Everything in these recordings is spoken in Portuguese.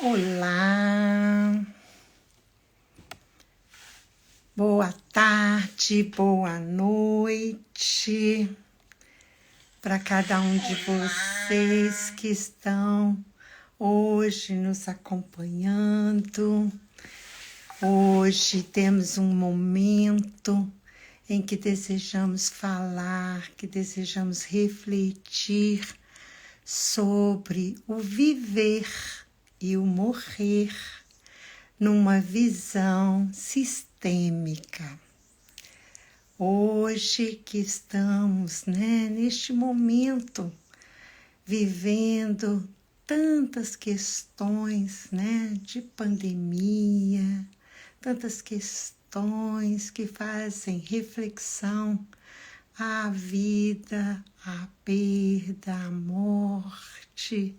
Olá, boa tarde, boa noite para cada um de vocês que estão hoje nos acompanhando. Hoje temos um momento em que desejamos falar, que desejamos refletir sobre o viver e o morrer numa visão sistêmica. Hoje que estamos, neste momento, vivendo tantas questões, de pandemia, tantas questões que fazem reflexão à vida, à perda, à morte.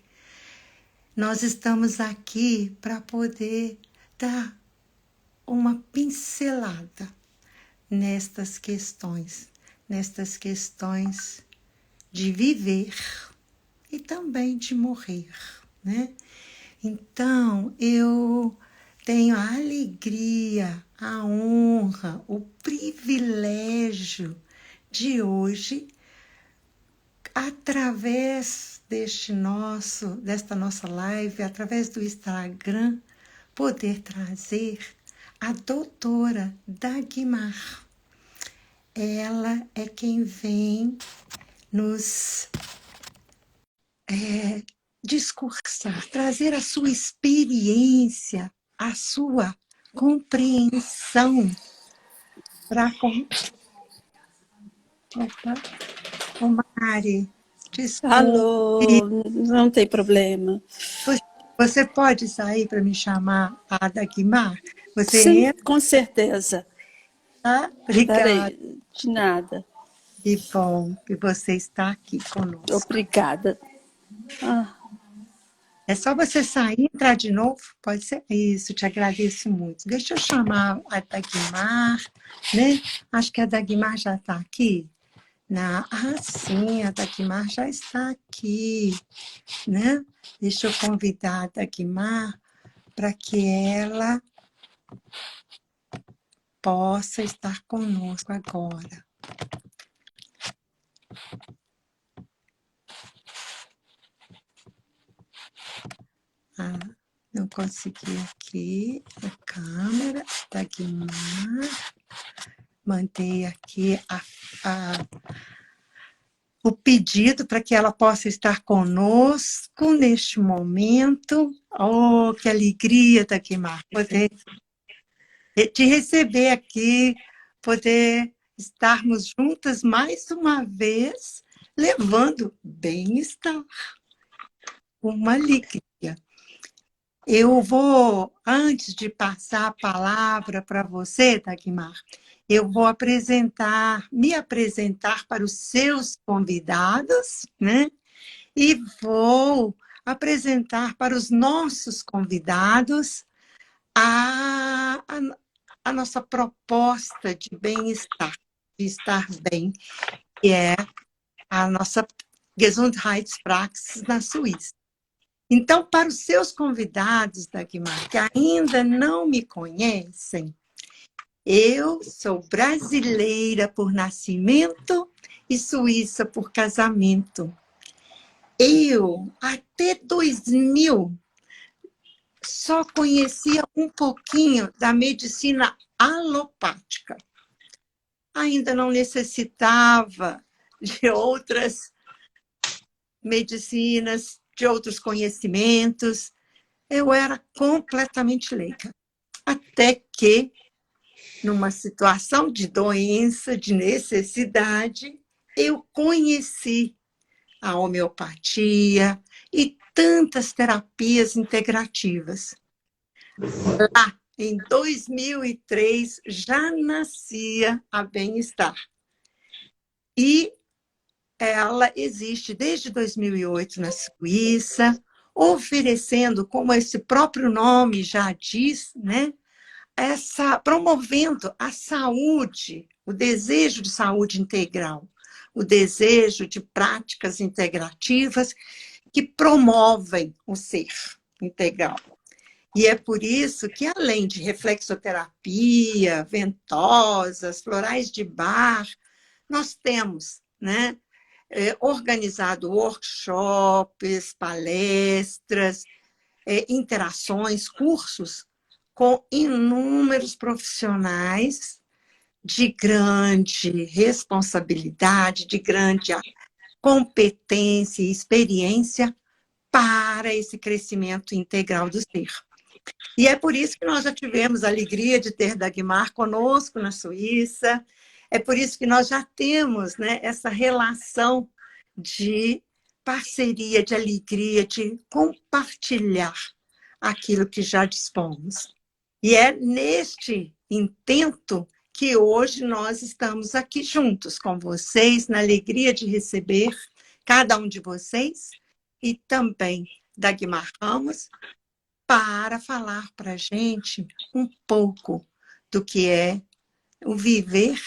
Nós estamos aqui para poder dar uma pincelada nestas questões de viver e também de morrer, Então, eu tenho a alegria, a honra, o privilégio de hoje, através desta nossa live, através do Instagram, poder trazer a doutora Dagmar. Ela é quem vem nos discursar, trazer a sua experiência, a sua compreensão para... Ô Mari, desculpe. Alô, não tem problema. Você pode sair para me chamar a Dagmar? Você Sim, entra? com certeza. Tá? Obrigada. Peraí, de nada. Que bom que você está aqui conosco. Obrigada. É só você sair e entrar de novo? Pode ser isso, te agradeço muito. Deixa eu chamar a Dagmar, Acho que a Dagmar já está aqui. Sim, a Dagmar já está aqui, Deixa eu convidar a Dagmar para que ela possa estar conosco agora. Não consegui aqui a câmera, Dagmar. Mandei aqui o pedido para que ela possa estar conosco neste momento. Oh, que alegria, Dagmar, poder te receber aqui, poder estarmos juntas mais uma vez, levando bem-estar, uma alegria. Eu vou, antes de passar a palavra para você, Dagmar, eu vou me apresentar para os seus convidados, E vou apresentar para os nossos convidados a nossa proposta de bem-estar, de estar bem, que é a nossa Gesundheitspraxis na Suíça. Então, para os seus convidados, Dagmar, que ainda não me conhecem, eu sou brasileira por nascimento e suíça por casamento. Eu, até 2000, só conhecia um pouquinho da medicina alopática. Ainda não necessitava de outras medicinas, de outros conhecimentos. Eu era completamente leiga. Até que, numa situação de doença, de necessidade, eu conheci a homeopatia e tantas terapias integrativas. Lá, em 2003, já nascia a Bem-Estar. E ela existe desde 2008 na Suíça, oferecendo, como esse próprio nome já diz, promovendo a saúde, o desejo de saúde integral, o desejo de práticas integrativas que promovem o ser integral. E é por isso que, além de reflexoterapia, ventosas, florais de bar, nós temos, né, organizado workshops, palestras, interações, cursos com inúmeros profissionais de grande responsabilidade, de grande competência e experiência para esse crescimento integral do ser. E é por isso que nós já tivemos a alegria de ter Dagmar conosco na Suíça, é por isso que nós já temos, né, essa relação de parceria, de alegria, de compartilhar aquilo que já dispomos. E é neste intento que hoje nós estamos aqui juntos com vocês, na alegria de receber cada um de vocês e também Dagmar Ramos, para falar para a gente um pouco do que é o viver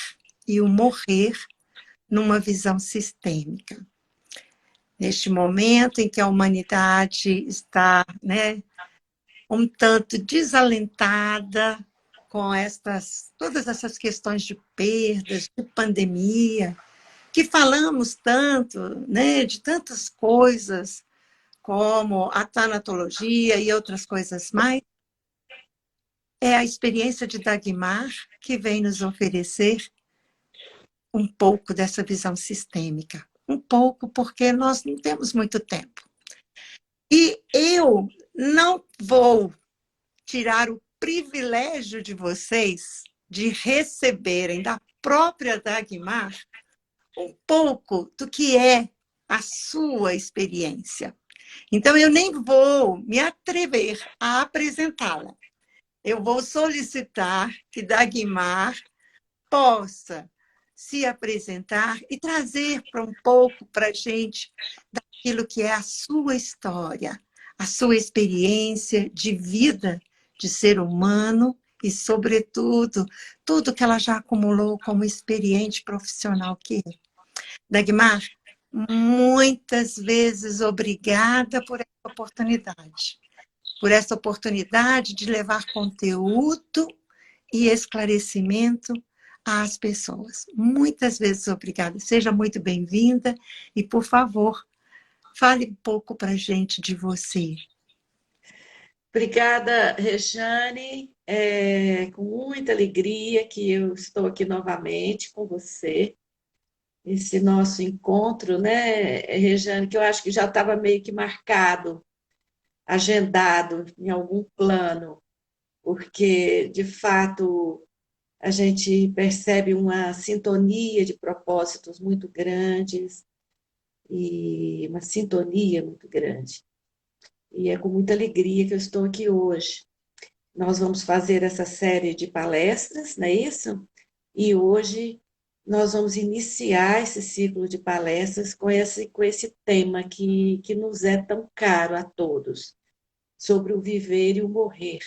e o morrer numa visão sistêmica. Neste momento em que a humanidade está, né, um tanto desalentada com todas essas questões de perdas, de pandemia, que falamos tanto, né, de tantas coisas, como a tanatologia e outras coisas mais, é a experiência de Dagmar que vem nos oferecer um pouco dessa visão sistêmica. Um pouco, porque nós não temos muito tempo. E eu não vou tirar o privilégio de vocês de receberem da própria Dagmar um pouco do que é a sua experiência. Então, eu nem vou me atrever a apresentá-la. Eu vou solicitar que Dagmar possa se apresentar e trazer para um pouco para a gente daquilo que é a sua história, a sua experiência de vida de ser humano e, sobretudo, tudo que ela já acumulou como experiente profissional que é. Dagmar, muitas vezes obrigada por essa oportunidade de levar conteúdo e esclarecimento às pessoas. Muitas vezes obrigada. Seja muito bem-vinda e, por favor, fale um pouco para a gente de você. Obrigada, Rejane. É com muita alegria que eu estou aqui novamente com você. Esse nosso encontro, né, Rejane, que eu acho que já estava meio que marcado, agendado em algum plano, porque, de fato, a gente percebe uma sintonia de propósitos muito grandes e uma sintonia muito grande. E é com muita alegria que eu estou aqui hoje. Nós vamos fazer essa série de palestras, não é isso? E hoje nós vamos iniciar esse ciclo de palestras com esse tema que nos é tão caro a todos, sobre o viver e o morrer.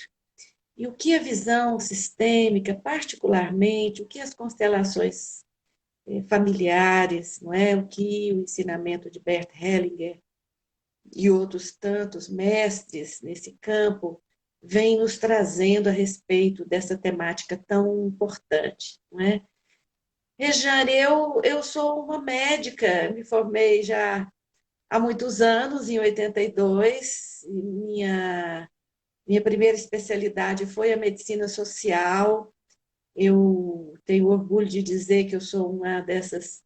E o que a visão sistêmica, particularmente, o que as constelações familiares, não é? O que o ensinamento de Bert Hellinger e outros tantos mestres nesse campo vem nos trazendo a respeito dessa temática tão importante, não é? Rejane, eu sou uma médica, me formei já há muitos anos, em 82, e minha primeira especialidade foi a medicina social. Eu tenho orgulho de dizer que eu sou uma dessas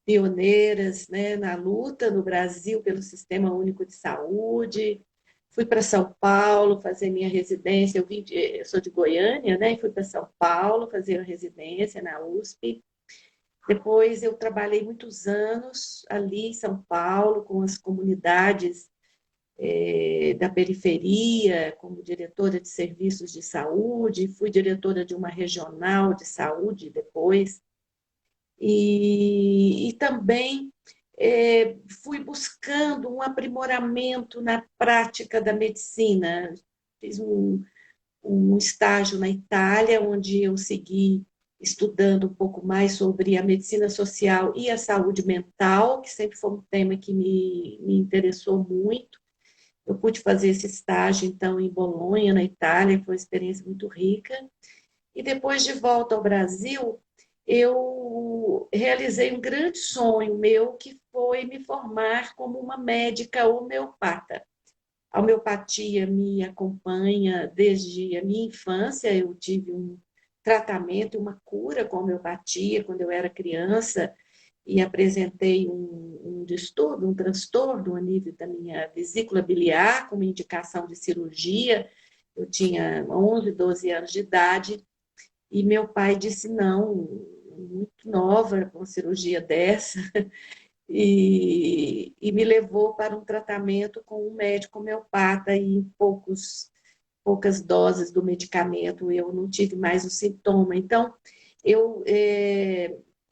pioneiras, né, na luta no Brasil pelo Sistema Único de Saúde. Fui para São Paulo fazer minha residência, eu sou de Goiânia, né, e fui para São Paulo fazer a residência na USP. Depois eu trabalhei muitos anos ali em São Paulo com as comunidades da periferia, como diretora de serviços de saúde, fui diretora de uma regional de saúde depois, e também fui buscando um aprimoramento na prática da medicina. Fiz um estágio na Itália, onde eu segui estudando um pouco mais sobre a medicina social e a saúde mental, que sempre foi um tema que me interessou muito. Eu pude fazer esse estágio, então, em Bolonha, na Itália, que foi uma experiência muito rica. E depois de volta ao Brasil, eu realizei um grande sonho meu, que foi me formar como uma médica homeopata. A homeopatia me acompanha desde a minha infância. Eu tive um tratamento, uma cura com a homeopatia quando eu era criança e apresentei um distúrbio, um transtorno a nível da minha vesícula biliar, com uma indicação de cirurgia. Eu tinha 11, 12 anos de idade e meu pai disse não, muito nova, com uma cirurgia dessa, e me levou para um tratamento com um médico homeopata e em poucas doses do medicamento eu não tive mais o sintoma. Então, eu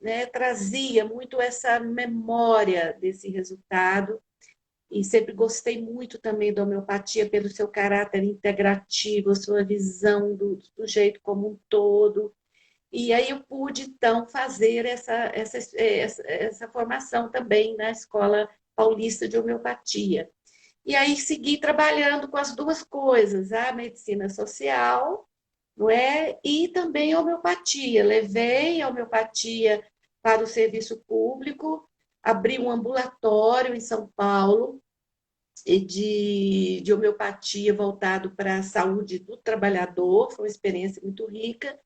né, trazia muito essa memória desse resultado e sempre gostei muito também da homeopatia pelo seu caráter integrativo, a sua visão do jeito como um todo. E aí eu pude, então, fazer essa formação também na Escola Paulista de Homeopatia. E aí segui trabalhando com as duas coisas, a medicina social, não é? E também a homeopatia. Levei a homeopatia para o serviço público, abri um ambulatório em São Paulo de homeopatia voltado para a saúde do trabalhador, foi uma experiência muito rica.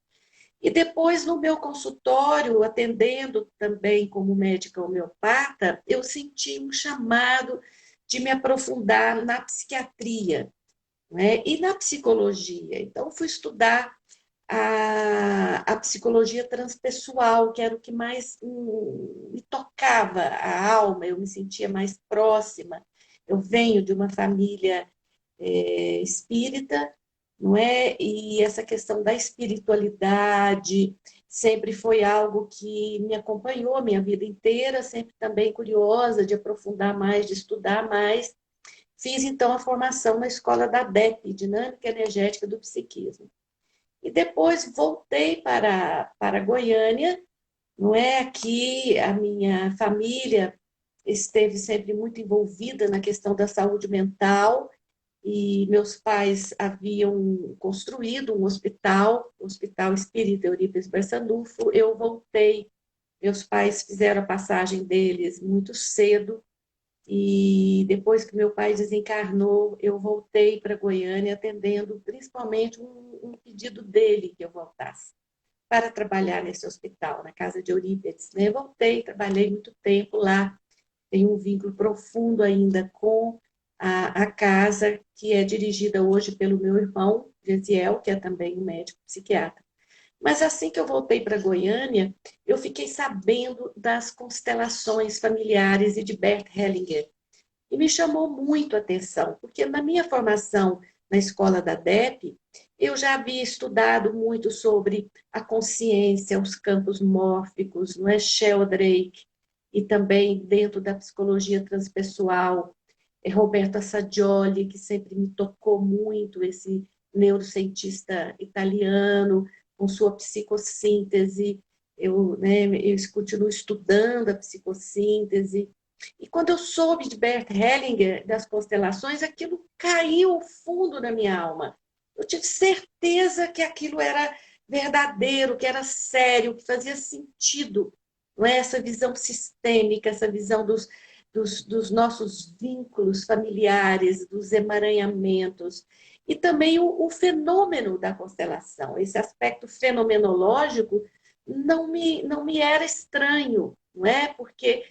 E depois, no meu consultório, atendendo também como médica homeopata, eu senti um chamado de me aprofundar na psiquiatria, né? E na psicologia. Então, fui estudar a psicologia transpessoal, que era o que mais me tocava a alma, eu me sentia mais próxima. Eu venho de uma família espírita, não é? E essa questão da espiritualidade sempre foi algo que me acompanhou a minha vida inteira, sempre também curiosa de aprofundar mais, de estudar mais. Fiz, então, a formação na escola da DEP, Dinâmica Energética do Psiquismo. E depois voltei para Goiânia, não é? Aqui a minha família esteve sempre muito envolvida na questão da saúde mental, e meus pais haviam construído um hospital, o Hospital Espírita Eurípides Barçanufo. Eu voltei, meus pais fizeram a passagem deles muito cedo, e depois que meu pai desencarnou, eu voltei para Goiânia, atendendo principalmente um pedido dele que eu voltasse para trabalhar nesse hospital, na casa de Eurípides. Eu voltei, trabalhei muito tempo lá, tenho um vínculo profundo ainda com a casa, que é dirigida hoje pelo meu irmão, Gesiel, que é também um médico psiquiatra. Mas assim que eu voltei para Goiânia, eu fiquei sabendo das constelações familiares e de Bert Hellinger. E me chamou muito a atenção, porque na minha formação na escola da DEP, eu já havia estudado muito sobre a consciência, os campos mórficos, não é? Sheldrake, e também dentro da psicologia transpessoal, Roberto Assagioli, que sempre me tocou muito, esse neurocientista italiano, com sua psicossíntese. Eu continuo estudando a psicossíntese. E quando eu soube de Bert Hellinger, das constelações, aquilo caiu fundo na minha alma. Eu tive certeza que aquilo era verdadeiro, que era sério, que fazia sentido. Não é? Essa visão sistêmica, essa visão dos nossos vínculos familiares, dos emaranhamentos, e também o fenômeno da constelação. Esse aspecto fenomenológico não me era estranho, não é? Porque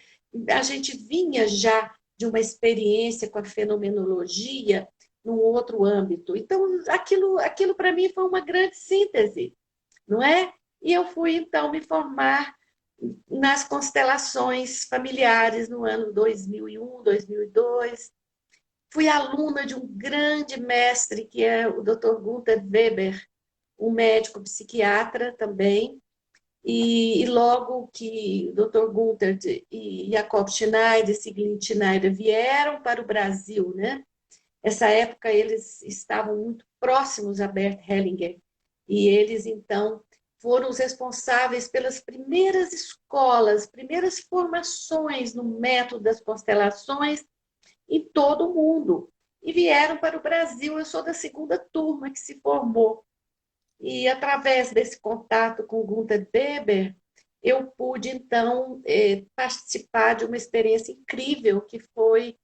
a gente vinha já de uma experiência com a fenomenologia num outro âmbito. Então, aquilo para mim foi uma grande síntese, não é? E eu fui, então, me formar nas constelações familiares no ano 2001, 2002. Fui aluna de um grande mestre, que é o Dr. Gunther Weber, um médico psiquiatra também, e logo que o Dr. Gunther e Jakob Schneider, Siglinde Schneider vieram para o Brasil, né? Essa época eles estavam muito próximos a Bert Hellinger, e eles, então, foram os responsáveis pelas primeiras escolas, primeiras formações no método das constelações em todo o mundo. e vieram para o Brasil. Eu sou da segunda turma que se formou. E através desse contato com Gunther Weber, eu pude, então, participar de uma experiência incrível, que foi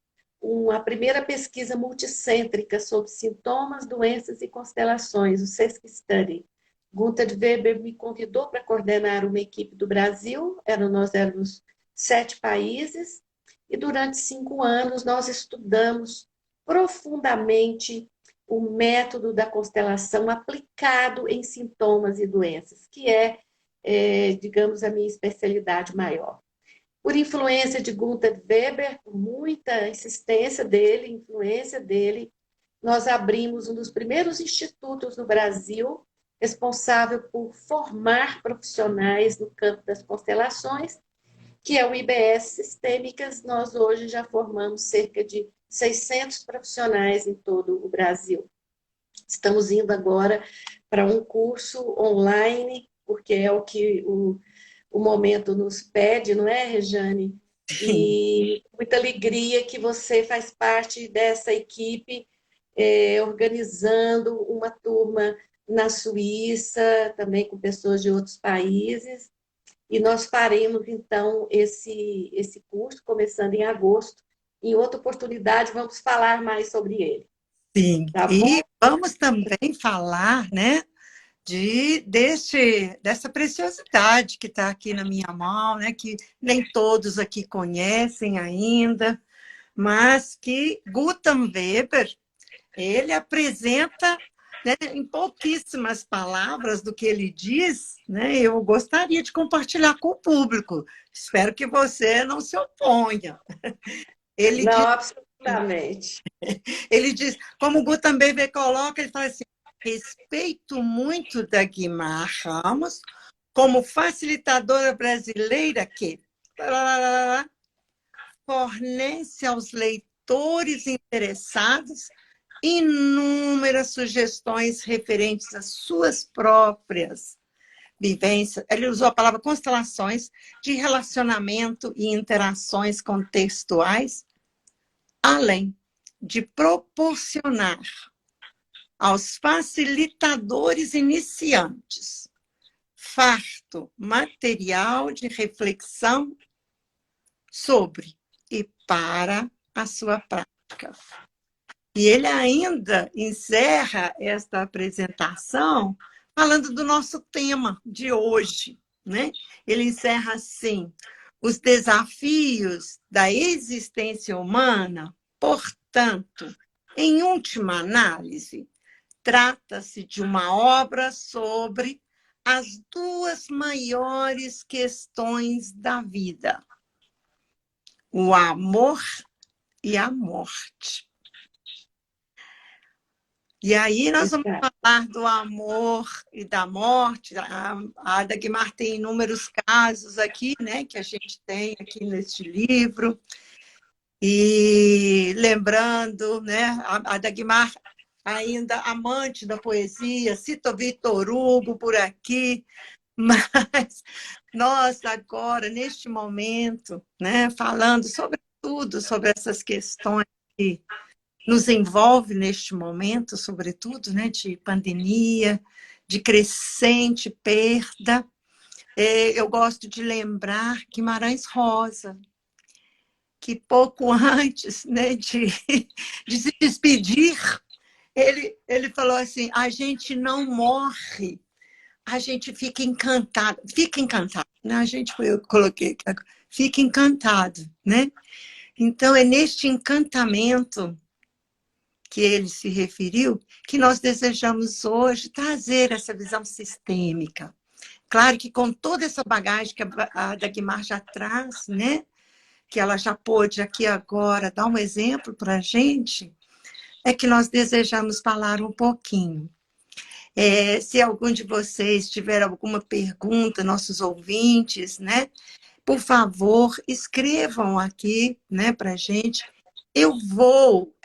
a primeira pesquisa multicêntrica sobre sintomas, doenças e constelações, o SESC Study. Gunther Weber me convidou para coordenar uma equipe do Brasil, nós éramos 7 países, e durante 5 anos nós estudamos profundamente o método da constelação aplicado em sintomas e doenças, que digamos, a minha especialidade maior. Por influência de Gunther Weber, por muita insistência dele, influência dele, nós abrimos um dos primeiros institutos no Brasil responsável por formar profissionais no campo das constelações, que é o IBS Sistêmicas. Nós hoje já formamos cerca de 600 profissionais em todo o Brasil. Estamos indo agora para um curso online, porque é o que o momento nos pede, não é, Rejane? E muita alegria que você faz parte dessa equipe, organizando uma turma na Suíça, também com pessoas de outros países. E nós faremos, então, esse curso, começando em agosto. Em outra oportunidade, vamos falar mais sobre ele. Sim, Tá bom? e vamos também falar, né, dessa preciosidade que está aqui na minha mão, né, que nem todos aqui conhecem ainda, mas que Gunther Weber, ele apresenta, né, em pouquíssimas palavras do que ele diz, né, eu gostaria de compartilhar com o público. Espero que você não se oponha. Ele Não, diz, absolutamente. como o Gunther Weber coloca, ele fala assim: respeito muito da Guimarães Ramos como facilitadora brasileira que fornece aos leitores interessados inúmeras sugestões referentes às suas próprias vivências. Ele usou a palavra constelações de relacionamento e interações contextuais, além de proporcionar aos facilitadores iniciantes farto material de reflexão sobre e para a sua prática. E ele ainda encerra esta apresentação falando do nosso tema de hoje, né? Ele encerra assim: os desafios da existência humana, portanto, em última análise, trata-se de uma obra sobre as duas maiores questões da vida: o amor e a morte. E aí nós vamos falar do amor e da morte. A Dagmar tem inúmeros casos aqui, né, que a gente tem aqui neste livro. E lembrando, né, a Dagmar, ainda amante da poesia, cita Victor Hugo por aqui, mas nós agora, neste momento, né, falando sobre tudo, sobre essas questões que nos envolve neste momento, sobretudo, né, de pandemia, de crescente perda. Eu gosto de lembrar Guimarães Rosa, que pouco antes, né, de se despedir, ele falou assim: a gente não morre, a gente fica encantado. Fica encantado, né? Eu coloquei, fica encantado, né? Então, é neste encantamento que ele se referiu, que nós desejamos hoje trazer essa visão sistêmica. Claro que com toda essa bagagem que a Dagmar já traz, né? Que ela já pôde aqui agora dar um exemplo para a gente, é que nós desejamos falar um pouquinho. Se algum de vocês tiver alguma pergunta, nossos ouvintes, né? Por favor, escrevam aqui, né, para a gente. Eu vou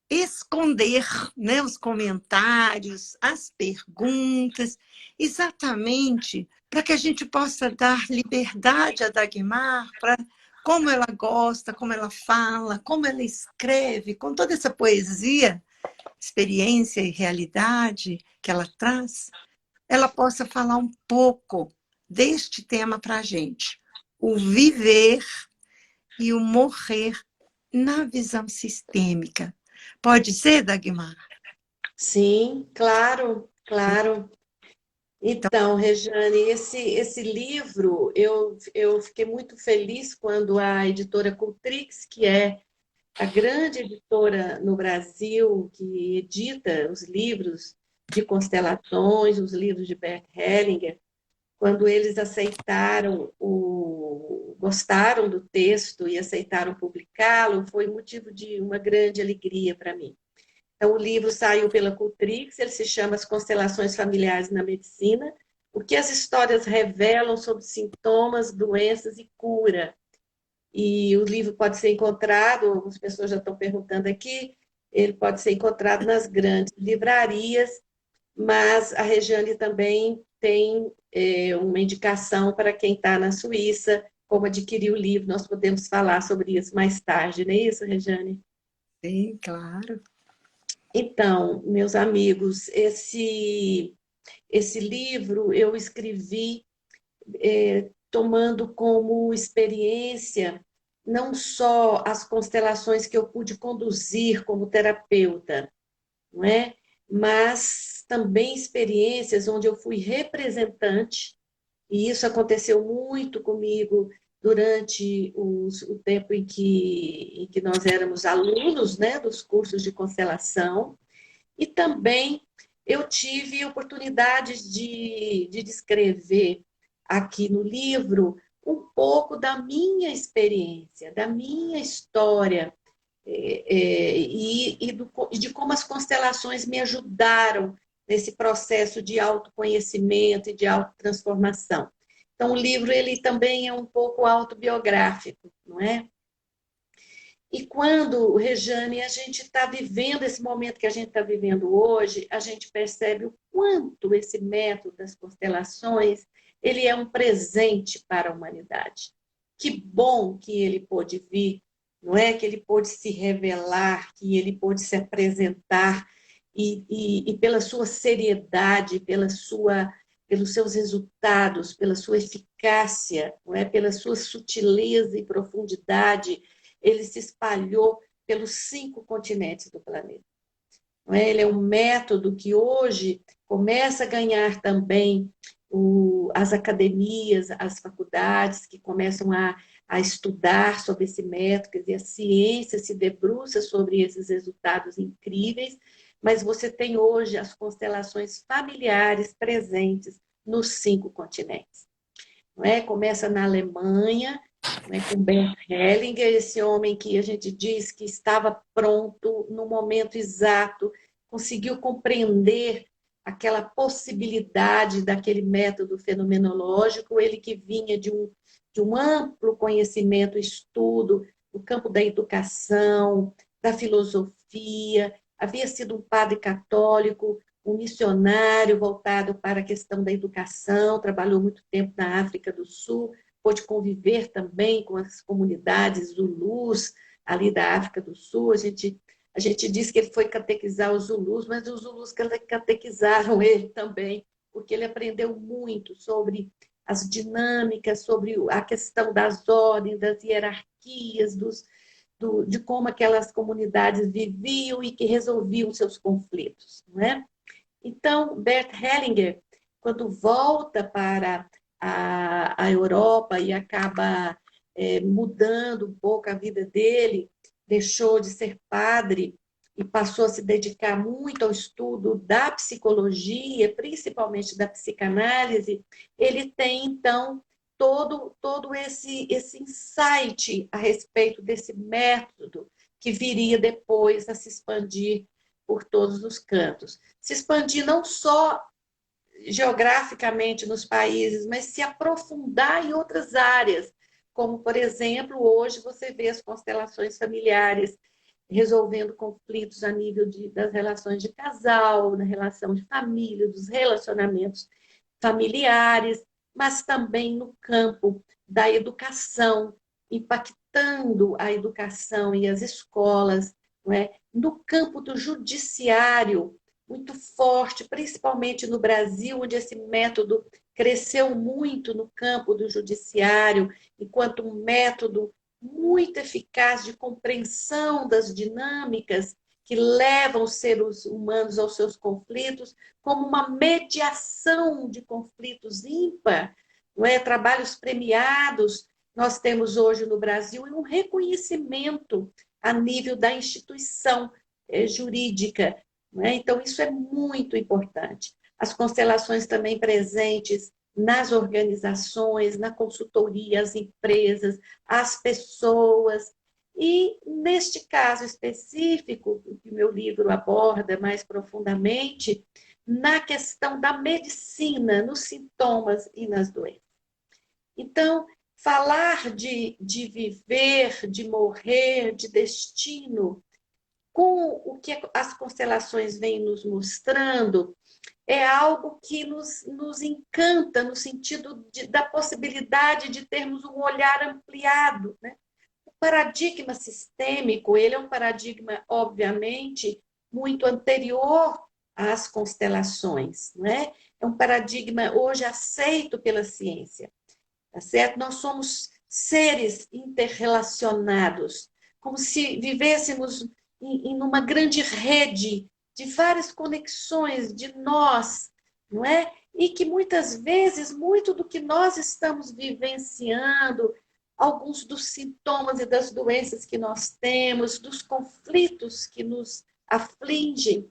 esconder, né, os comentários, as perguntas, exatamente para que a gente possa dar liberdade a Dagmar para como ela gosta, como ela fala, como ela escreve, com toda essa poesia, experiência e realidade que ela traz, ela possa falar um pouco deste tema para a gente. O viver e o morrer na visão sistêmica. Pode ser, Dagmar? Sim, claro, claro. Então, Rejane, esse livro, eu fiquei muito feliz quando a editora Cultrix, que é a grande editora no Brasil, que edita os livros de constelações, os livros de Bert Hellinger, quando eles gostaram do texto e aceitaram publicá-lo, foi motivo de uma grande alegria para mim. Então, o livro saiu pela Cultrix, ele se chama As Constelações Familiares na Medicina, o que as histórias revelam sobre sintomas, doenças e cura. E o livro pode ser encontrado, algumas pessoas já estão perguntando aqui, ele pode ser encontrado nas grandes livrarias, mas a Regiane também tem uma indicação para quem está na Suíça, como adquirir o livro. Nós podemos falar sobre isso mais tarde, não é isso, Regiane? Sim, claro. Então, meus amigos, esse livro eu escrevi tomando como experiência não só as constelações que eu pude conduzir como terapeuta, não é? Mas também experiências onde eu fui representante, e isso aconteceu muito comigo durante o tempo em que nós éramos alunos, né, dos cursos de constelação, e também eu tive oportunidades de descrever aqui no livro um pouco da minha experiência, da minha história, e de como as constelações me ajudaram nesse processo de autoconhecimento e de autotransformação. Então, o livro ele também é um pouco autobiográfico, não é? E quando, Rejane, a gente está vivendo esse momento que a gente está vivendo hoje, a gente percebe o quanto esse método das constelações ele é um presente para a humanidade. Que bom que ele pôde vir, não é? Que ele pôde se revelar, que ele pôde se apresentar e pela sua seriedade, pelos seus resultados, pela sua eficácia, não é? Pela sua sutileza e profundidade, ele se espalhou pelos 5 continentes do planeta. Não é? Ele é um método que hoje começa a ganhar também as academias, as faculdades, que começam a estudar sobre esse método, e a ciência se debruça sobre esses resultados incríveis, mas você tem hoje as constelações familiares presentes nos 5 continentes. Não é? Começa na Alemanha, né, com Bert Hellinger, esse homem que a gente diz que estava pronto no momento exato, conseguiu compreender aquela possibilidade daquele método fenomenológico, ele que vinha de um amplo conhecimento, estudo no campo da educação, da filosofia, havia sido um padre católico, um missionário voltado para a questão da educação, trabalhou muito tempo na África do Sul, pôde conviver também com as comunidades Zulus ali da África do Sul. A gente diz que ele foi catequizar os Zulus, mas os Zulus catequizaram ele também, porque ele aprendeu muito sobre as dinâmicas, sobre a questão das ordens, das hierarquias, de como aquelas comunidades viviam e que resolviam seus conflitos, não é? Então, Bert Hellinger, quando volta para a Europa e acaba mudando um pouco a vida dele, deixou de ser padre e passou a se dedicar muito ao estudo da psicologia, principalmente da psicanálise, ele tem, então, todo esse insight a respeito desse método que viria depois a se expandir por todos os cantos. Se expandir não só geograficamente nos países, mas se aprofundar em outras áreas, como, por exemplo, hoje você vê as constelações familiares resolvendo conflitos a nível das relações de casal, na relação de família, dos relacionamentos familiares, mas também no campo da educação, impactando a educação e as escolas, não é? No campo do judiciário, muito forte, principalmente no Brasil, onde esse método cresceu muito no campo do judiciário, enquanto um método muito eficaz de compreensão das dinâmicas que levam os seres humanos aos seus conflitos, como uma mediação de conflitos ímpar, não é? Trabalhos premiados nós temos hoje no Brasil e um reconhecimento a nível da instituição jurídica. Não é? Então, isso é muito importante. As constelações também presentes nas organizações, na consultoria, as empresas, as pessoas. E, neste caso específico, que o meu livro aborda mais profundamente, na questão da medicina, nos sintomas e nas doenças. Então, falar de viver, de morrer, de destino, com o que as constelações vêm nos mostrando, é algo que nos encanta no sentido da possibilidade de termos um olhar ampliado, né? O paradigma sistêmico, ele é um paradigma, obviamente, muito anterior às constelações, né? É um paradigma hoje aceito pela ciência, tá certo? Nós somos seres interrelacionados, como se vivêssemos em uma grande rede de várias conexões de nós, não é? E que muitas vezes, muito do que nós estamos vivenciando, alguns dos sintomas e das doenças que nós temos, dos conflitos que nos afligem,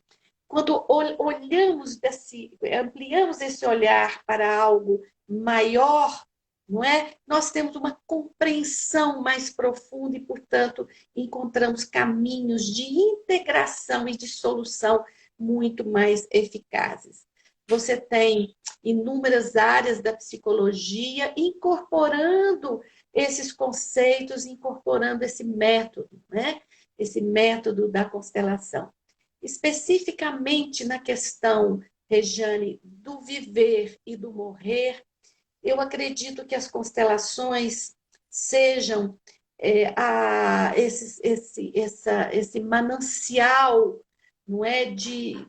quando ampliamos esse olhar para algo maior, não é? Nós temos uma compreensão mais profunda e, portanto, encontramos caminhos de integração e de solução muito mais eficazes. Você tem inúmeras áreas da psicologia incorporando esses conceitos, incorporando esse método, né? Esse método da constelação. Especificamente na questão, Rejane, do viver e do morrer, eu acredito que as constelações sejam esse manancial, não é, de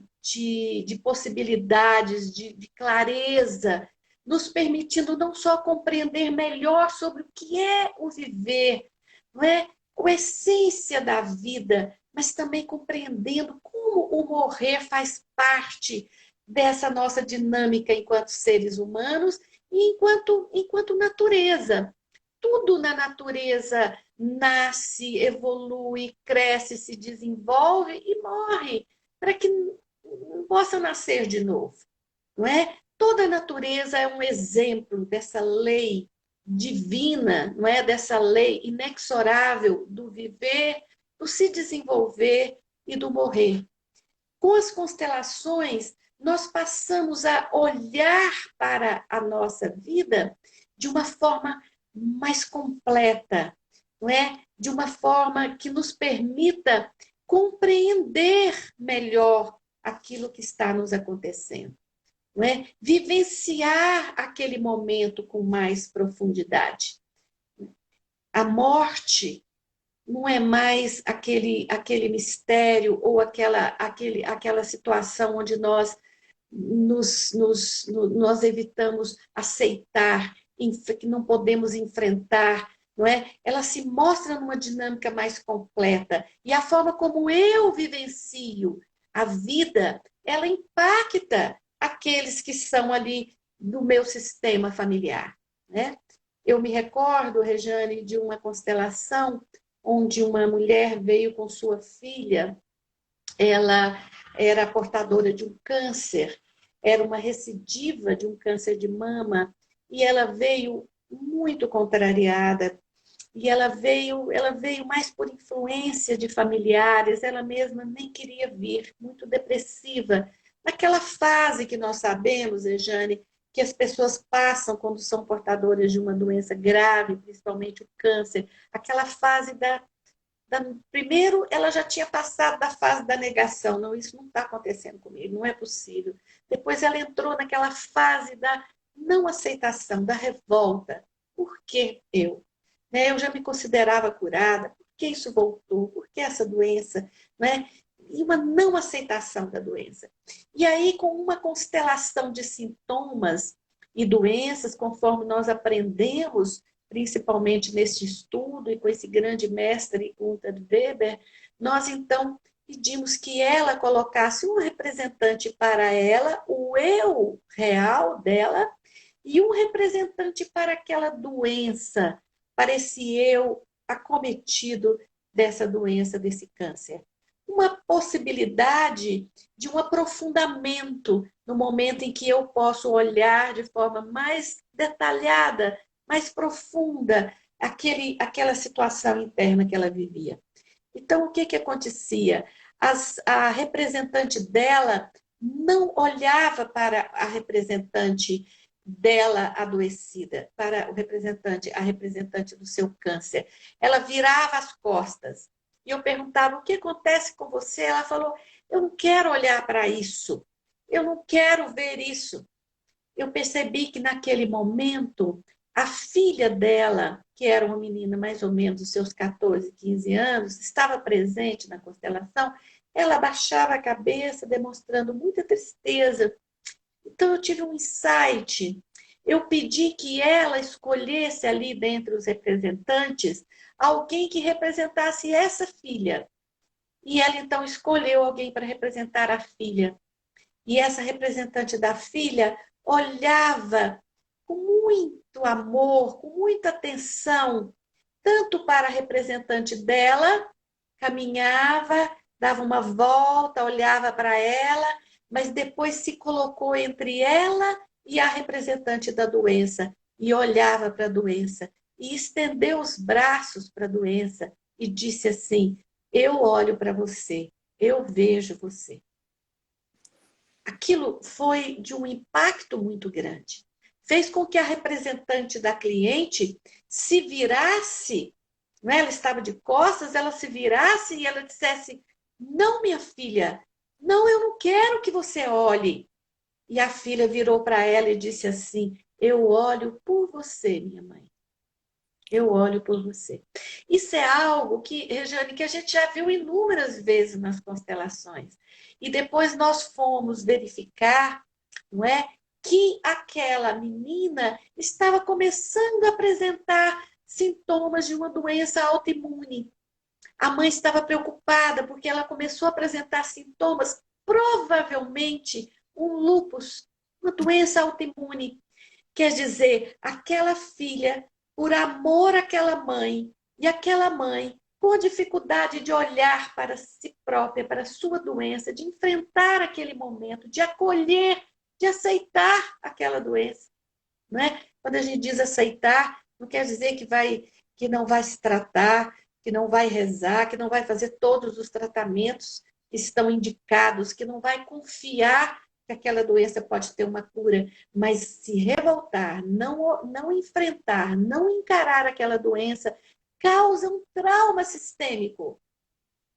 possibilidades, de clareza, nos permitindo não só compreender melhor sobre o que é o viver, não é, a essência da vida, mas também compreendendo como o morrer faz parte dessa nossa dinâmica enquanto seres humanos e enquanto natureza. Tudo na natureza nasce, evolui, cresce, se desenvolve e morre, para que possa nascer de novo, não é? Toda a natureza é um exemplo dessa lei divina, não é? Dessa lei inexorável do viver, do se desenvolver e do morrer. Com as constelações, nós passamos a olhar para a nossa vida de uma forma mais completa, não é? De uma forma que nos permita compreender melhor aquilo que está nos acontecendo, não é? Vivenciar aquele momento com mais profundidade. A morte não é mais aquele mistério ou aquela situação onde nós nós evitamos aceitar, que não podemos enfrentar, não é? Ela se mostra numa dinâmica mais completa. E a forma como eu vivencio a vida, ela impacta aqueles que são ali do meu sistema familiar, né? Eu me recordo, Rejane, de uma constelação onde uma mulher veio com sua filha. Ela era portadora de um câncer, era uma recidiva de um câncer de mama, e ela veio muito contrariada, e ela veio mais por influência de familiares, ela mesma nem queria vir, muito depressiva. Naquela fase que nós sabemos, Rejane, que as pessoas passam quando são portadoras de uma doença grave, principalmente o câncer, aquela fase primeiro, ela já tinha passado da fase da negação. Não, isso não está acontecendo comigo, não é possível. Depois ela entrou naquela fase da não aceitação, da revolta. Por que eu? né? Eu já me considerava curada, por que isso voltou? Por que essa doença? Né? E uma não aceitação da doença. E aí, com uma constelação de sintomas e doenças, conforme nós aprendemos, principalmente neste estudo e com esse grande mestre Gunther Weber, nós então pedimos que ela colocasse um representante para ela, o eu real dela, e um representante para aquela doença, para esse eu acometido dessa doença, desse câncer. Uma possibilidade de um aprofundamento no momento em que eu posso olhar de forma mais detalhada, mais profunda, aquela situação interna que ela vivia. Então, o que acontecia? A representante dela não olhava para a representante dela adoecida, para a representante do seu câncer. Ela virava as costas. E eu perguntava, o que acontece com você? Ela falou, eu não quero olhar para isso. Eu não quero ver isso. Eu percebi que naquele momento, a filha dela, que era uma menina mais ou menos dos seus 14, 15 anos, estava presente na constelação, ela abaixava a cabeça, demonstrando muita tristeza. Então eu tive um insight. Eu pedi que ela escolhesse ali dentre os representantes alguém que representasse essa filha. E ela então escolheu alguém para representar a filha. E essa representante da filha olhava com muito amor, com muita atenção, tanto para a representante dela, caminhava, dava uma volta, olhava para ela, mas depois se colocou entre ela e a representante da doença e olhava para a doença e estendeu os braços para a doença e disse assim: eu olho para você, eu vejo você. Aquilo foi de um impacto muito grande. Fez com que a representante da cliente se virasse, né? Ela estava de costas, ela se virasse e ela dissesse: não, minha filha, não, eu não quero que você olhe. E a filha virou para ela e disse assim: eu olho por você, minha mãe. Eu olho por você. Isso é algo que, Regiane, que a gente já viu inúmeras vezes nas constelações. E depois nós fomos verificar, não é, que aquela menina estava começando a apresentar sintomas de uma doença autoimune. A mãe estava preocupada porque ela começou a apresentar sintomas, provavelmente um lúpus, uma doença autoimune. Quer dizer, aquela filha, por amor àquela mãe, e aquela mãe, com dificuldade de olhar para si própria, para a sua doença, de enfrentar aquele momento, de acolher, de aceitar aquela doença. Não é? Quando a gente diz aceitar, não quer dizer que não vai se tratar, que não vai rezar, que não vai fazer todos os tratamentos que estão indicados, que não vai confiar que aquela doença pode ter uma cura, mas se revoltar, não enfrentar, não encarar aquela doença, causa um trauma sistêmico,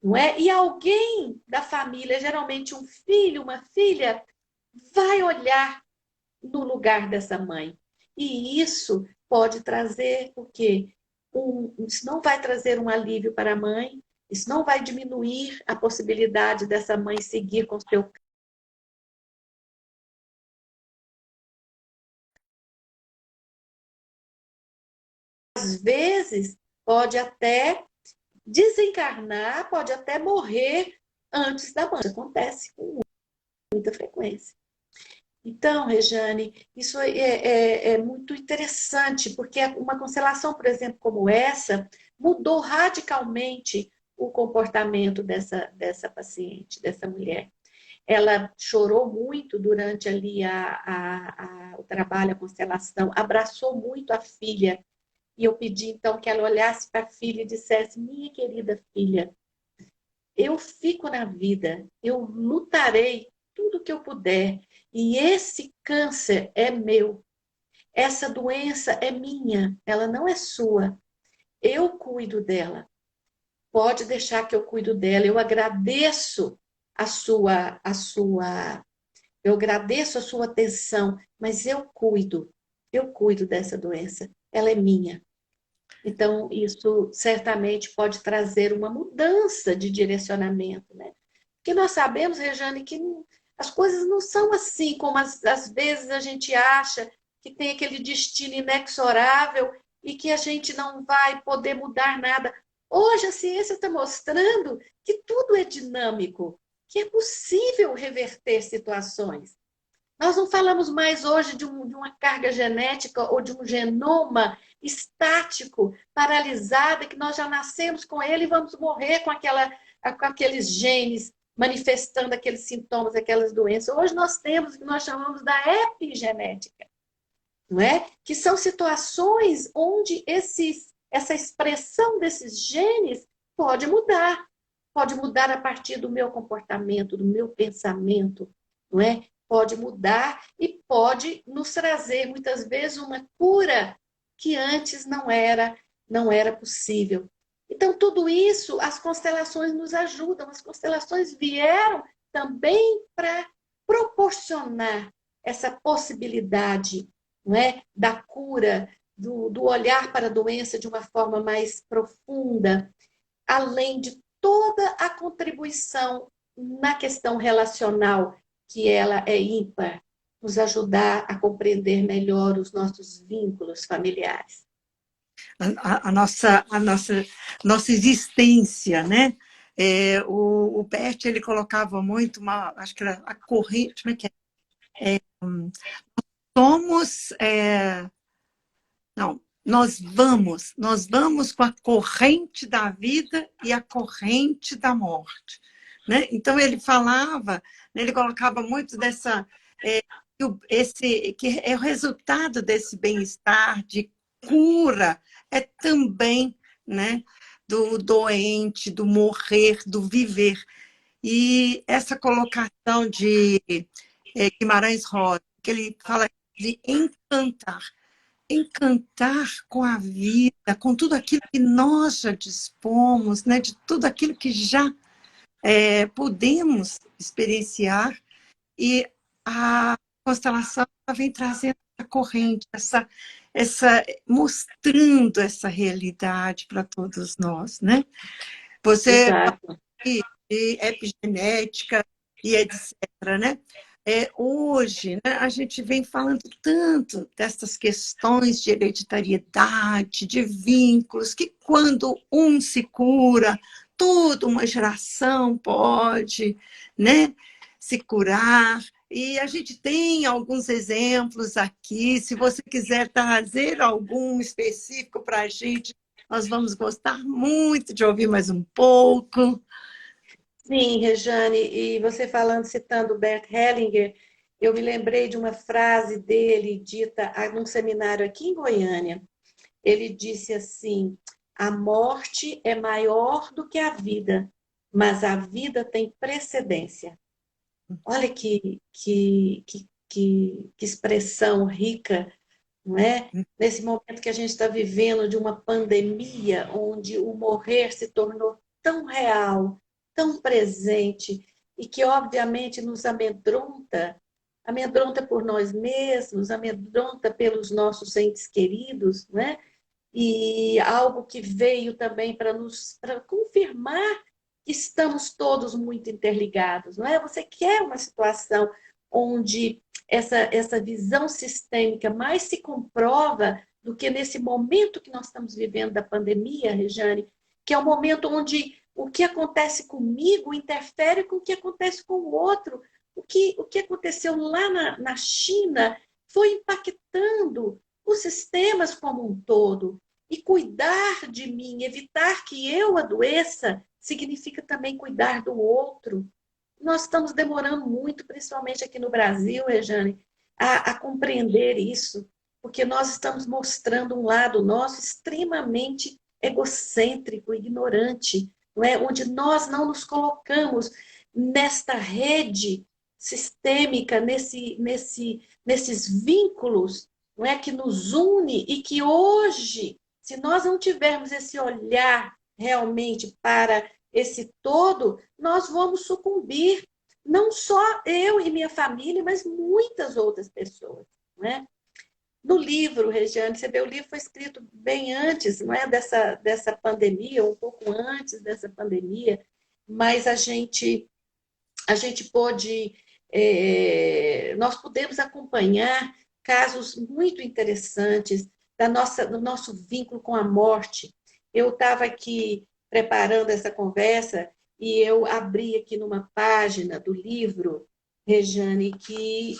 não é? E alguém da família, geralmente um filho, uma filha, vai olhar no lugar dessa mãe. E isso pode trazer o quê? Isso não vai trazer um alívio para a mãe, isso não vai diminuir a possibilidade dessa mãe seguir com seu. Às vezes, pode até desencarnar, pode até morrer antes da mãe. Isso acontece com muita frequência. Então, Rejane, isso é muito interessante, porque uma constelação, por exemplo, como essa, mudou radicalmente o comportamento dessa paciente, dessa mulher. Ela chorou muito durante ali o trabalho, a constelação, abraçou muito a filha. E eu pedi, então, que ela olhasse para a filha e dissesse: minha querida filha, eu fico na vida, eu lutarei tudo que eu puder. E esse câncer é meu. Essa doença é minha, ela não é sua. Eu cuido dela. Pode deixar que eu cuido dela. Eu agradeço eu agradeço a sua atenção, mas eu cuido dessa doença. Ela é minha. Então, isso certamente pode trazer uma mudança de direcionamento, né? Porque nós sabemos, Rejane, que as coisas não são assim como às vezes a gente acha, que tem aquele destino inexorável e que a gente não vai poder mudar nada. Hoje a ciência está mostrando que tudo é dinâmico, que é possível reverter situações. Nós não falamos mais hoje de uma carga genética ou de um genoma estático, paralisado, que nós já nascemos com ele e vamos morrer com aqueles genes manifestando aqueles sintomas, aquelas doenças. Hoje nós temos o que nós chamamos da epigenética, não é? Que são situações onde essa expressão desses genes pode mudar a partir do meu comportamento, do meu pensamento, não é? Pode mudar e pode nos trazer muitas vezes uma cura que antes não era possível. Então tudo isso as constelações nos ajudam. As constelações vieram também para proporcionar essa possibilidade, não é, da cura, do olhar para a doença de uma forma mais profunda, além de toda a contribuição na questão relacional, que ela é ímpar, nos ajudar a compreender melhor os nossos vínculos familiares. Nossa existência, né? O Bert, ele colocava muito acho que era a corrente, como é que é? Somos, não, nós vamos com a corrente da vida e a corrente da morte, né? Então ele falava, né, ele colocava muito dessa, que é o resultado desse bem-estar, de cura, é também, né, do doente, do morrer, do viver. E essa colocação de Guimarães Rosa, que ele fala de encantar com a vida, com tudo aquilo que nós já dispomos, né? De tudo aquilo que já podemos experienciar, e a constelação vem trazendo essa corrente, mostrando essa realidade para todos nós, né? Você Exato. de epigenética e etc., né? Hoje, né, a gente vem falando tanto dessas questões de hereditariedade, de vínculos, que quando um se cura, toda uma geração pode, né, se curar. E a gente tem alguns exemplos aqui. Se você quiser trazer algum específico para a gente, nós vamos gostar muito de ouvir mais um pouco. Sim, Rejane, e você falando, citando Bert Hellinger, eu me lembrei de uma frase dele dita num seminário aqui em Goiânia. Ele disse assim: a morte é maior do que a vida, mas a vida tem precedência. Olha que expressão rica, não é? Nesse momento que a gente está vivendo de uma pandemia, onde o morrer se tornou tão real, tão presente, e que obviamente nos amedronta, amedronta por nós mesmos, amedronta pelos nossos entes queridos, né? E algo que veio também para confirmar que estamos todos muito interligados, não é? Você quer uma situação onde essa visão sistêmica mais se comprova do que nesse momento que nós estamos vivendo da pandemia, Rejane, que é o momento onde o que acontece comigo interfere com o que acontece com o outro. O que aconteceu lá na China foi impactando os sistemas como um todo. E cuidar de mim, evitar que eu adoeça, significa também cuidar do outro. Nós estamos demorando muito, principalmente aqui no Brasil, Rejane, a compreender isso, porque nós estamos mostrando um lado nosso extremamente egocêntrico, ignorante, não é? Onde nós não nos colocamos nesta rede sistêmica, nesses vínculos, não é, que nos une, e que hoje, se nós não tivermos esse olhar realmente para esse todo, nós vamos sucumbir, não só eu e minha família, mas muitas outras pessoas, né? No livro, Regiane, você vê, o livro foi escrito bem antes, não é dessa pandemia, um pouco antes dessa pandemia, mas a gente pôde, nós pudemos acompanhar casos muito interessantes do nosso vínculo com a morte. Eu estava aqui preparando essa conversa e eu abri aqui numa página do livro, Rejane, que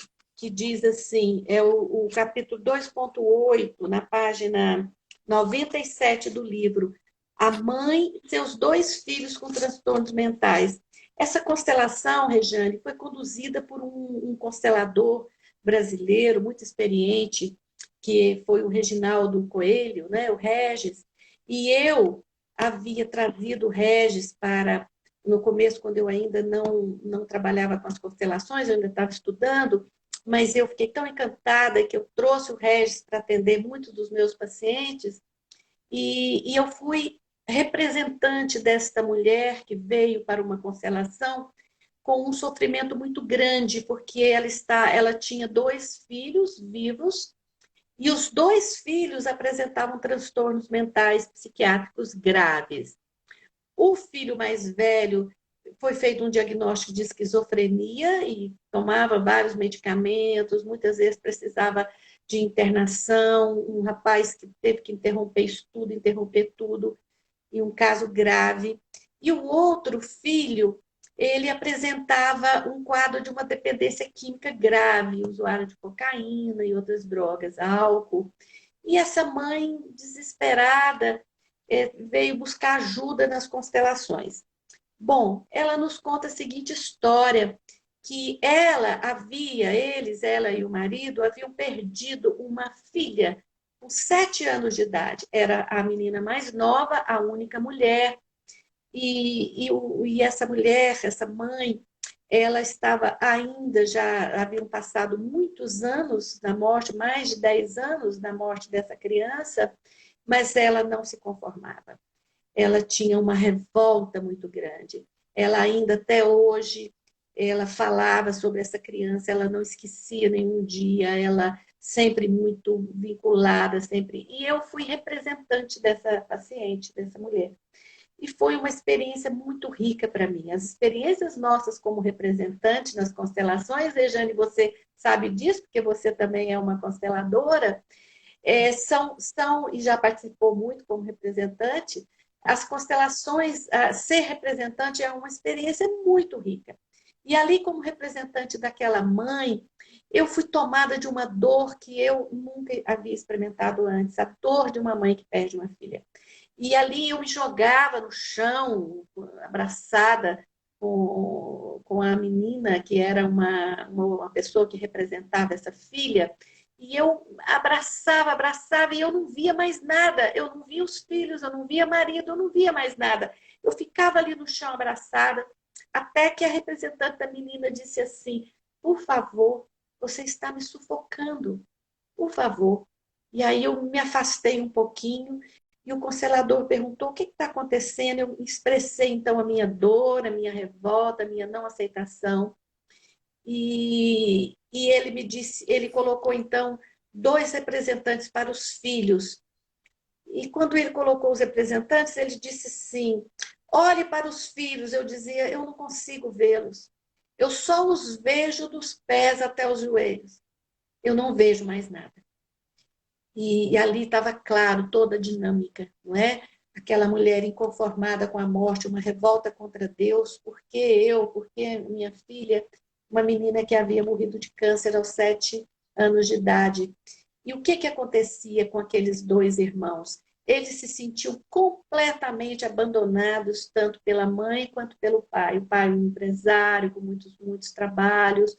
diz assim, é o capítulo 2.8, na página 97 do livro, a mãe e seus dois filhos com transtornos mentais. Essa constelação, Rejane, foi conduzida por um constelador brasileiro muito experiente, que foi o Reginaldo Coelho, né, o Regis, e eu havia trazido o Regis para, no começo, quando eu ainda não trabalhava com as constelações, eu ainda estava estudando, mas eu fiquei tão encantada que eu trouxe o Regis para atender muitos dos meus pacientes, e eu fui representante desta mulher que veio para uma constelação com um sofrimento muito grande, porque ela tinha dois filhos vivos e os dois filhos apresentavam transtornos mentais psiquiátricos graves. O filho mais velho foi feito um diagnóstico de esquizofrenia e tomava vários medicamentos, muitas vezes precisava de internação, um rapaz que teve que interromper tudo, e um caso grave. E o outro filho, ele apresentava um quadro de uma dependência química grave, usuário de cocaína e outras drogas, álcool. E essa mãe, desesperada, veio buscar ajuda nas constelações. Bom, ela nos conta a seguinte história, que ela e o marido, haviam perdido uma filha com 7 anos de idade. Era a menina mais nova, a única mulher. E essa mulher, essa mãe, ela estava ainda, já haviam passado muitos anos da morte, mais de 10 anos da morte dessa criança, mas ela não se conformava. Ela tinha uma revolta muito grande. Ela ainda até hoje, ela falava sobre essa criança, ela não esquecia nenhum dia, ela sempre muito vinculada, sempre. E eu fui representante dessa paciente, dessa mulher. E foi uma experiência muito rica para mim. As experiências nossas como representante nas constelações, Rejane, você sabe disso, porque você também é uma consteladora, e já participou muito como representante, as constelações, ser representante é uma experiência muito rica. E ali, como representante daquela mãe, eu fui tomada de uma dor que eu nunca havia experimentado antes, a dor de uma mãe que perde uma filha. E ali eu me jogava no chão, abraçada com a menina, que era uma pessoa que representava essa filha, e eu abraçava, e eu não via mais nada. Eu não via os filhos, eu não via marido, eu não via mais nada. Eu ficava ali no chão abraçada, até que a representante da menina disse assim, por favor, você está me sufocando, por favor. E aí eu me afastei um pouquinho, e o constelador perguntou, o que está acontecendo? Eu expressei então a minha dor, a minha revolta, a minha não aceitação. E ele me disse, ele colocou então 2 representantes para os filhos. E quando ele colocou os representantes, ele disse assim, olhe para os filhos. Eu dizia, eu não consigo vê-los. Eu só os vejo dos pés até os joelhos. Eu não vejo mais nada. E ali estava claro toda a dinâmica, não é? Aquela mulher inconformada com a morte, uma revolta contra Deus, por que eu, por que minha filha, uma menina que havia morrido de câncer aos 7 anos de idade. E o que acontecia com aqueles 2 irmãos? Eles se sentiam completamente abandonados, tanto pela mãe quanto pelo pai. O pai, um empresário, com muitos trabalhos,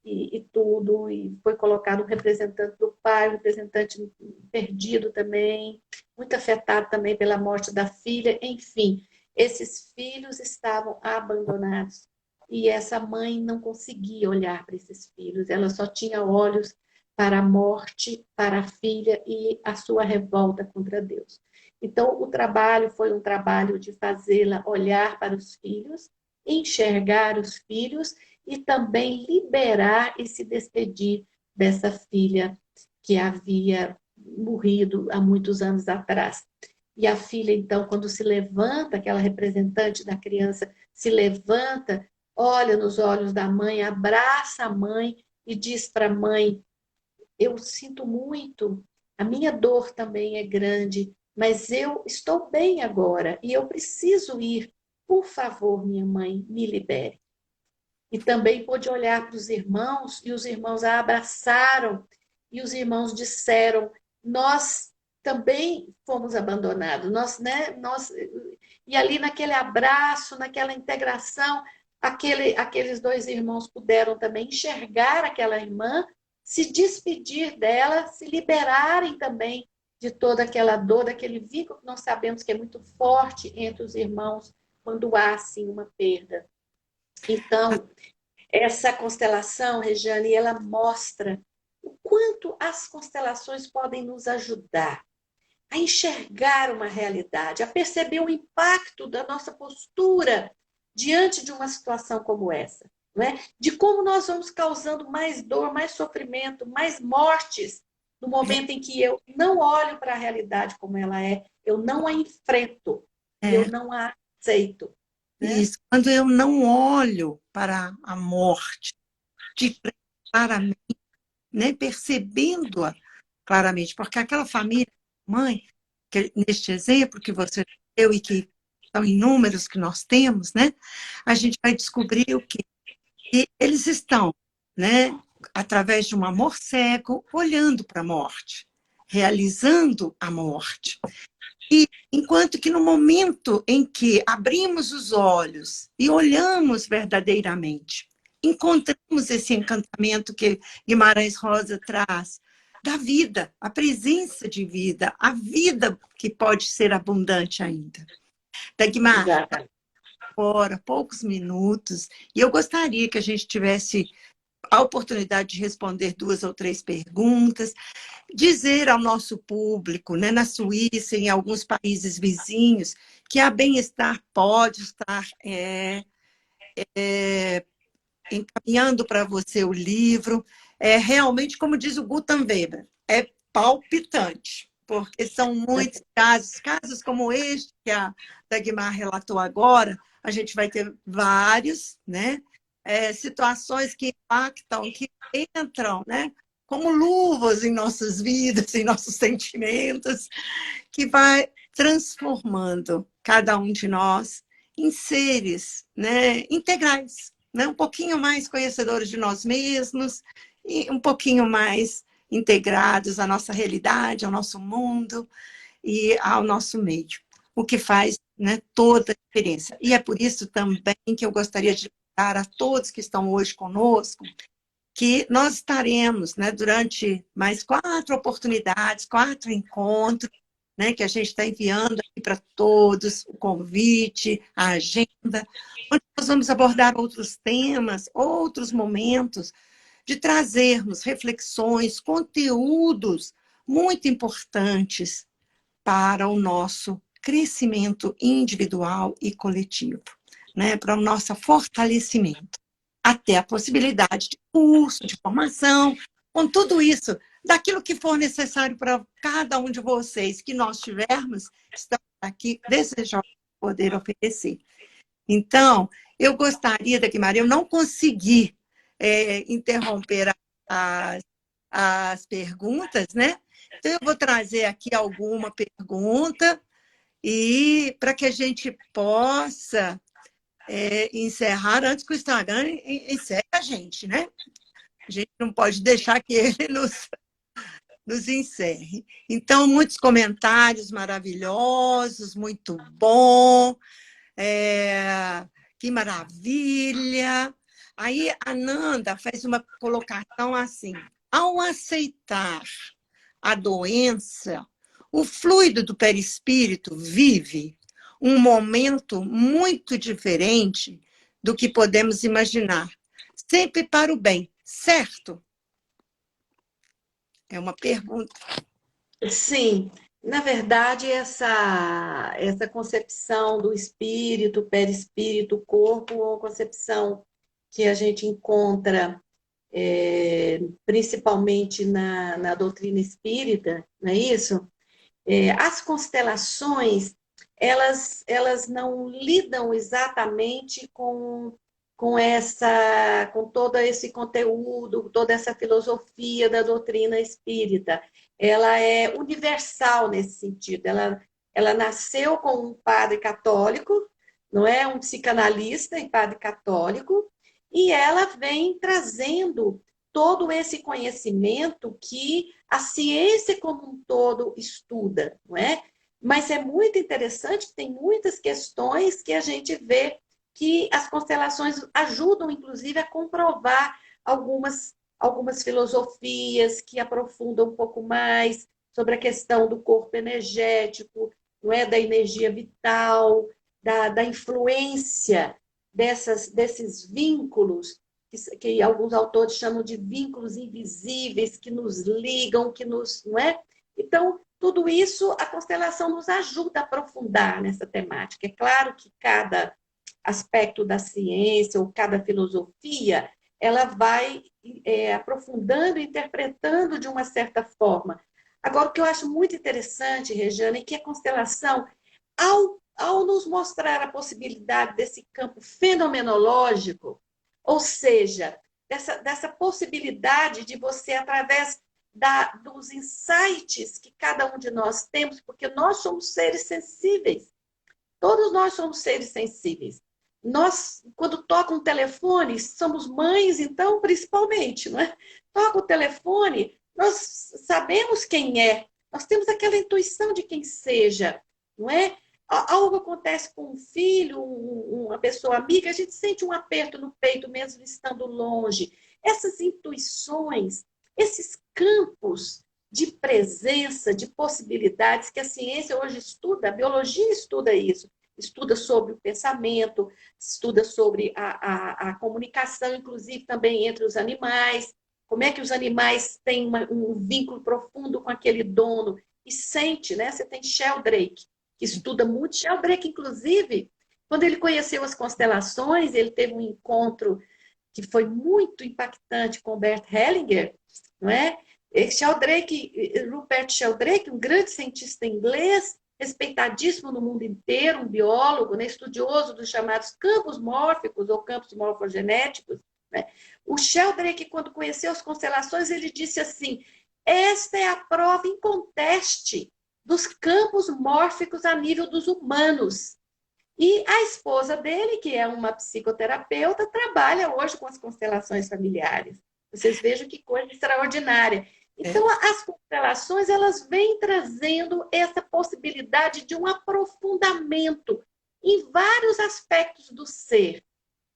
e tudo, e foi colocado um representante do pai, um representante perdido também, muito afetado também pela morte da filha, enfim, esses filhos estavam abandonados, e essa mãe não conseguia olhar para esses filhos, ela só tinha olhos para a morte, para a filha e a sua revolta contra Deus. Então, o trabalho foi um trabalho de fazê-la olhar para os filhos, enxergar os filhos e também liberar e se despedir dessa filha que havia morrido há muitos anos atrás. E a filha, então, quando se levanta, aquela representante da criança se levanta, olha nos olhos da mãe, abraça a mãe e diz para a mãe: eu sinto muito, a minha dor também é grande, mas eu estou bem agora e eu preciso ir. Por favor, minha mãe, me libere. E também pôde olhar para os irmãos, e os irmãos a abraçaram, e os irmãos disseram: nós também fomos abandonados, e ali naquele abraço, naquela integração, aqueles dois irmãos puderam também enxergar aquela irmã, se despedir dela, se liberarem também de toda aquela dor, daquele vínculo que nós sabemos que é muito forte entre os irmãos quando há, assim, uma perda. Então, essa constelação, Regiane, ela mostra o quanto as constelações podem nos ajudar a enxergar uma realidade, a perceber o impacto da nossa postura diante de uma situação como essa, não é? De como nós vamos causando mais dor, mais sofrimento, mais mortes no momento em que eu não olho para a realidade como ela é, eu não a enfrento, eu não a aceito. Né? Isso. Quando eu não olho para a morte de frente claramente, né, percebendo-a claramente, porque aquela família, mãe, que, neste exemplo que você deu e que são inúmeros que nós temos, né, a gente vai descobrir o quê? Que eles estão, né, através de um amor cego, olhando para a morte, realizando a morte. E enquanto que no momento em que abrimos os olhos e olhamos verdadeiramente, encontramos esse encantamento que Guimarães Rosa traz da vida, a presença de vida, a vida que pode ser abundante ainda. Dagmar, Exatamente. agora, poucos minutos, e eu gostaria que a gente tivesse a oportunidade de responder 2 ou 3 perguntas, dizer ao nosso público, né, na Suíça e em alguns países vizinhos, que a Bem-Estar pode estar encaminhando para você o livro. Realmente, como diz o Gutenberg Weber, é palpitante, porque são muitos casos como este que a Dagmar relatou agora, a gente vai ter vários, né? Situações que impactam, que entram, né? Como luvas em nossas vidas, em nossos sentimentos, que vai transformando cada um de nós em seres, né, integrais, né, um pouquinho mais conhecedores de nós mesmos e um pouquinho mais integrados à nossa realidade, ao nosso mundo e ao nosso meio, o que faz, né, toda a diferença. E é por isso também que eu gostaria de lembrar a todos que estão hoje conosco que nós estaremos, né, durante mais 4 oportunidades, 4 encontros, né, que a gente está enviando aqui para todos, o convite, a agenda, onde nós vamos abordar outros temas, outros momentos, de trazermos reflexões, conteúdos muito importantes para o nosso crescimento individual e coletivo, né, para o nosso fortalecimento. Até a possibilidade de curso, de formação, com tudo isso, daquilo que for necessário para cada um de vocês, que nós tivermos, estamos aqui desejosos de poder oferecer. Então, eu gostaria, Dagmar, eu não consegui interromper as perguntas, né? Então, eu vou trazer aqui alguma pergunta e para que a gente possa encerrar antes que o Instagram encerre a gente, né? A gente não pode deixar que ele nos encerre. Então, muitos comentários maravilhosos, muito bom, que maravilha. Aí a Nanda faz uma colocação assim: ao aceitar a doença, o fluido do perispírito vive um momento muito diferente do que podemos imaginar. Sempre para o bem, certo? É uma pergunta. Sim, na verdade, essa concepção do espírito, perispírito, corpo, é uma concepção que a gente encontra principalmente na doutrina espírita, não é isso? As constelações, elas não lidam exatamente com todo esse conteúdo, toda essa filosofia da doutrina espírita. Ela é universal nesse sentido. Ela nasceu com um padre católico, não é? Um psicanalista e padre católico, e ela vem trazendo todo esse conhecimento que a ciência como um todo estuda, não é? Mas é muito interessante, tem muitas questões que a gente vê que as constelações ajudam, inclusive, a comprovar algumas filosofias que aprofundam um pouco mais sobre a questão do corpo energético, não é? Da energia vital, da influência desses vínculos que alguns autores chamam de vínculos invisíveis que nos ligam, não é? Então, tudo isso a constelação nos ajuda a aprofundar nessa temática. É claro que cada aspecto da ciência ou cada filosofia, ela vai aprofundando, interpretando de uma certa forma. Agora, o que eu acho muito interessante, Regiane, é que a constelação, ao nos mostrar a possibilidade desse campo fenomenológico, ou seja, dessa possibilidade de você, através dos insights que cada um de nós temos, porque nós somos seres sensíveis, todos nós somos seres sensíveis. Nós, quando toca um telefone, somos mães, então, principalmente, não é? Toca o telefone, nós sabemos quem é, nós temos aquela intuição de quem seja, não é? Algo acontece com um filho, uma pessoa amiga, a gente sente um aperto no peito, mesmo estando longe. Essas intuições, esses campos de presença, de possibilidades que a ciência hoje estuda, a biologia estuda isso, estuda sobre o pensamento, estuda sobre a comunicação, inclusive também entre os animais, como é que os animais têm um vínculo profundo com aquele dono e sente, né? Você tem Sheldrake, que estuda muito. Sheldrake, inclusive, quando ele conheceu as constelações, ele teve um encontro que foi muito impactante com Bert Hellinger, não é? Rupert Sheldrake, um grande cientista inglês, respeitadíssimo no mundo inteiro, um biólogo, né, estudioso dos chamados campos mórficos ou campos morfogenéticos, né? O Sheldrake, quando conheceu as constelações, ele disse assim: esta é a prova inconteste dos campos mórficos a nível dos humanos. E a esposa dele, que é uma psicoterapeuta, trabalha hoje com as constelações familiares. Vocês vejam que coisa extraordinária. Então, as constelações, elas vêm trazendo essa possibilidade de um aprofundamento em vários aspectos do ser.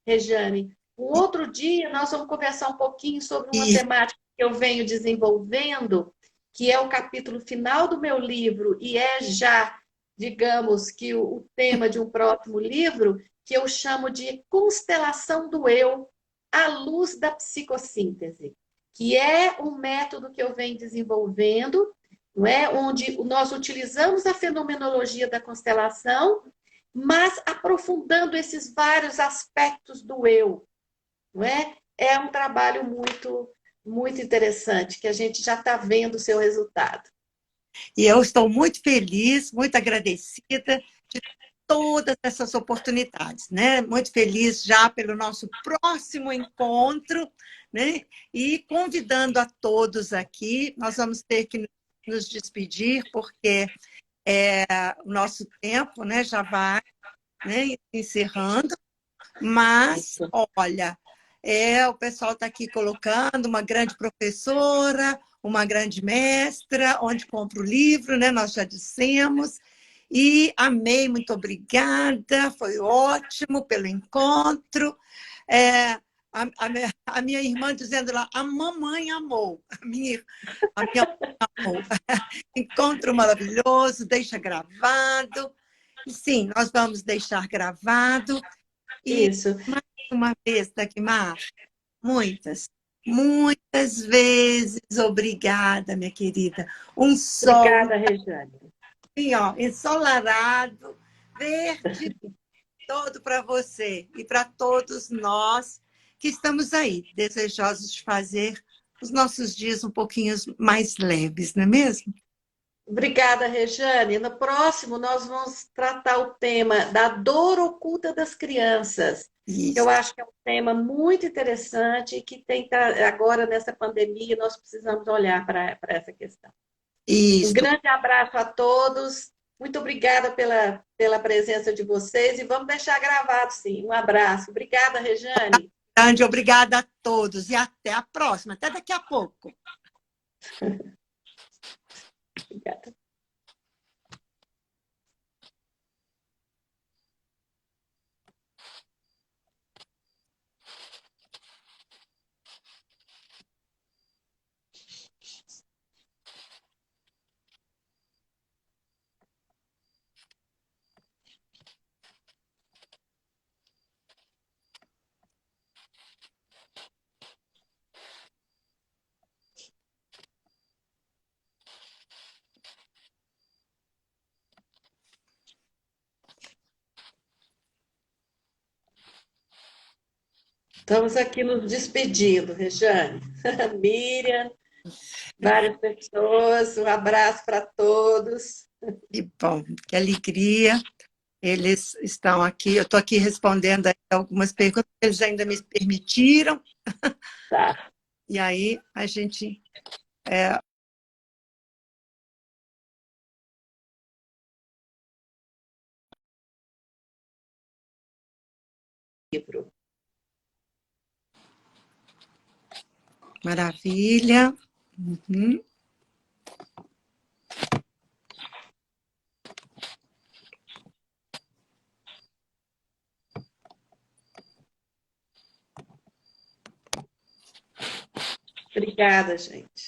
Regiane, um outro dia nós vamos conversar um pouquinho sobre uma temática que eu venho desenvolvendo, que é o capítulo final do meu livro, e é já, digamos, que o tema de um próximo livro, que eu chamo de Constelação do Eu, à luz da psicossíntese, que é um método que eu venho desenvolvendo, não é? Onde nós utilizamos a fenomenologia da constelação, mas aprofundando esses vários aspectos do eu, não é? É um trabalho muito, muito interessante, que a gente já está vendo o seu resultado. E eu estou muito feliz, muito agradecida de todas essas oportunidades, né? Muito feliz já pelo nosso próximo encontro, né? E convidando a todos aqui, nós vamos ter que nos despedir, porque o nosso tempo, né, já vai, né, encerrando, mas, olha, o pessoal está aqui colocando uma grande professora, uma grande mestra, onde compra o livro, né? Nós já dissemos. E amei, muito obrigada, foi ótimo pelo encontro. A minha irmã dizendo lá, a mamãe amou, a minha mãe amou. Encontro maravilhoso, deixa gravado. E sim, nós vamos deixar gravado. E Isso. mais uma vez, Dagmar, muitas vezes obrigada, minha querida. Um sol, Obrigada, Regiane. assim, ó, ensolarado, verde, todo para você e para todos nós que estamos aí, desejosos de fazer os nossos dias um pouquinho mais leves, não é mesmo? Obrigada, Rejane. No próximo, nós vamos tratar o tema da dor oculta das crianças. Eu Isso, acho que é um tema muito interessante e que tem agora nessa pandemia nós precisamos olhar para essa questão. Um isso. grande abraço a todos. Muito obrigada pela presença de vocês e vamos deixar gravado, sim. Um abraço. Obrigada, Rejane. Grande obrigada a todos e até a próxima, até daqui a pouco. Obrigada. Estamos aqui nos despedindo, Rejane. Miriam, várias pessoas, um abraço para todos. Que bom, que alegria. Eles estão aqui, eu estou aqui respondendo algumas perguntas que eles ainda me permitiram. Tá. E aí a gente Livro. maravilha. Uhum. Obrigada, gente.